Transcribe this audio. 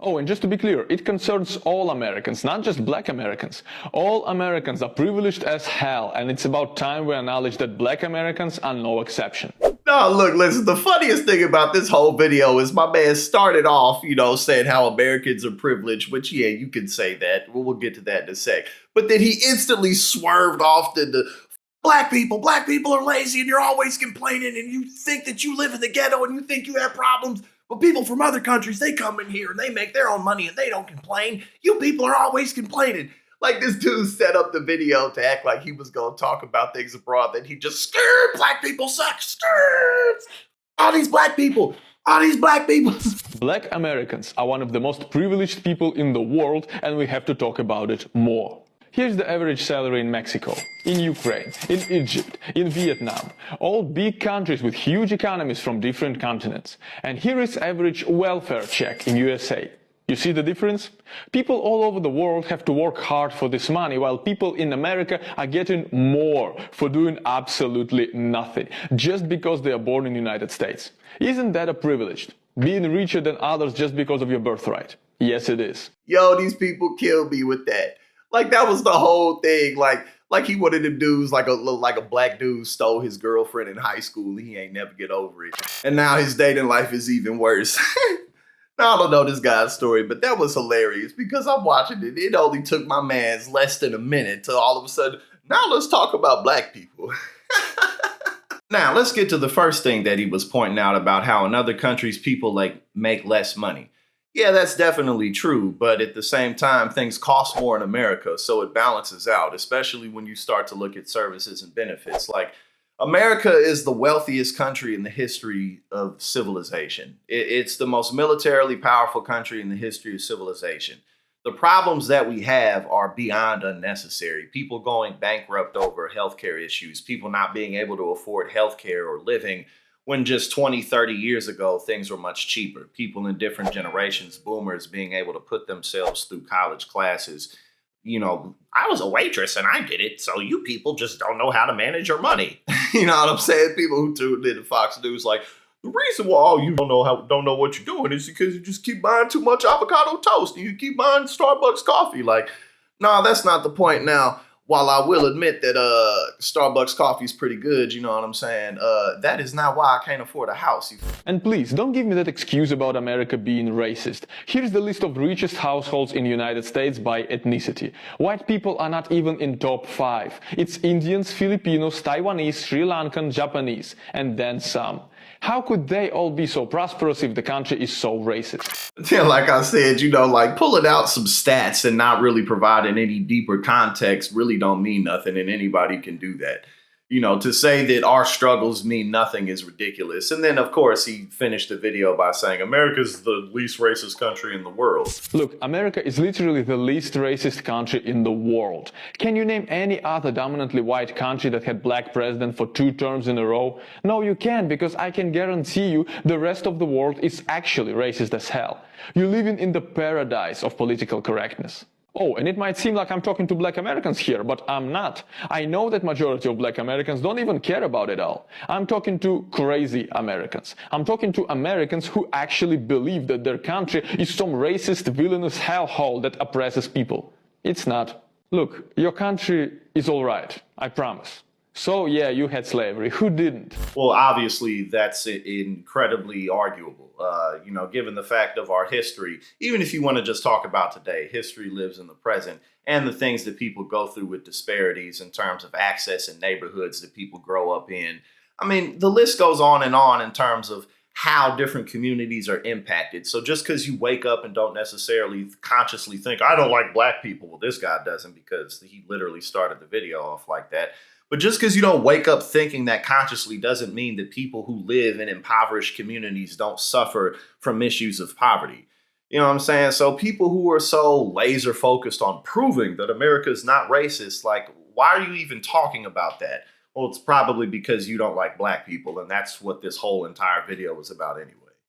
Oh, and just to be clear, it concerns all Americans, not just black Americans. All Americans are privileged as hell, and it's about time we acknowledge that black Americans are no exception. No, look, listen, the funniest thing about this whole video is my man started off, saying how Americans are privileged, which, yeah, you can say that. We'll get to that in a sec. But then he instantly swerved off to the black people are lazy and you're always complaining and you think that you live in the ghetto and you think you have problems. But people from other countries, they come in here and they make their own money and they don't complain. You people are always complaining. Like, this dude set up the video to act like he was going to talk about things abroad. Then he just, scared, black people suck, scared. All these black people. Black Americans are one of the most privileged people in the world, and we have to talk about it more. Here's the average salary in Mexico, in Ukraine, in Egypt, in Vietnam, all big countries with huge economies from different continents. And here is average welfare check in USA. You see the difference? People all over the world have to work hard for this money, while people in America are getting more for doing absolutely nothing, just because they are born in the United States. Isn't that a privilege? Being richer than others just because of your birthright? Yes, it is. Yo, these people killed me with that. Like, that was the whole thing. Like he one of them dudes, like a black dude stole his girlfriend in high school and he ain't never get over it. And now his dating life is even worse. Now, I don't know this guy's story, but that was hilarious because I'm watching it. It only took my man's less than a minute to all of a sudden, now let's talk about black people. Now, let's get to the first thing that he was pointing out about how in other countries people make less money. Yeah, that's definitely true, but at the same time, things cost more in America, so it balances out, especially when you start to look at services and benefits. Like, America is the wealthiest country in the history of civilization. It's the most militarily powerful country in the history of civilization. The problems that we have are beyond unnecessary. People going bankrupt over healthcare issues, people not being able to afford healthcare or living, when just 20, 30 years ago, things were much cheaper. People in different generations, boomers, being able to put themselves through college classes. I was a waitress and I did it, so you people just don't know how to manage your money. You know what I'm saying? People who tuned into Fox News, like, the reason why you don't know what you're doing is because you just keep buying too much avocado toast and you keep buying Starbucks coffee. Like, no, that's not the point. Now, while I will admit that Starbucks coffee is pretty good, you know what I'm saying, that is not why I can't afford a house. And please, don't give me that excuse about America being racist. Here's the list of richest households in the United States by ethnicity. White people are not even in top 5. It's Indians, Filipinos, Taiwanese, Sri Lankan, Japanese, and then some. How could they all be so prosperous if the country is so racist? Yeah, like I said, like pulling out some stats and not really providing any deeper context really don't mean nothing, and anybody can do that. To say that our struggles mean nothing is ridiculous. And then, of course, he finished the video by saying America's the least racist country in the world. Look, America is literally the least racist country in the world. Can you name any other dominantly white country that had black president for 2 terms in a row? No, you can't, because I can guarantee you the rest of the world is actually racist as hell. You're living in the paradise of political correctness. Oh, and it might seem like I'm talking to black Americans here, but I'm not. I know that majority of black Americans don't even care about it all. I'm talking to crazy Americans. I'm talking to Americans who actually believe that their country is some racist, villainous hellhole that oppresses people. It's not. Look, your country is all right, I promise. So yeah, you had slavery. Who didn't? Well, obviously, that's incredibly arguable. Given the fact of our history, even if you want to just talk about today, history lives in the present, and the things that people go through with disparities in terms of access in neighborhoods that people grow up in. I mean, the list goes on in terms of how different communities are impacted. So just because you wake up and don't necessarily consciously think, I don't like black people, well, this guy doesn't because he literally started the video off like that. But just because you don't wake up thinking that consciously doesn't mean that people who live in impoverished communities don't suffer from issues of poverty. You know what I'm saying? So people who are so laser focused on proving that America is not racist, like, why are you even talking about that? Well, it's probably because you don't like black people, and that's what this whole entire video was about anyway.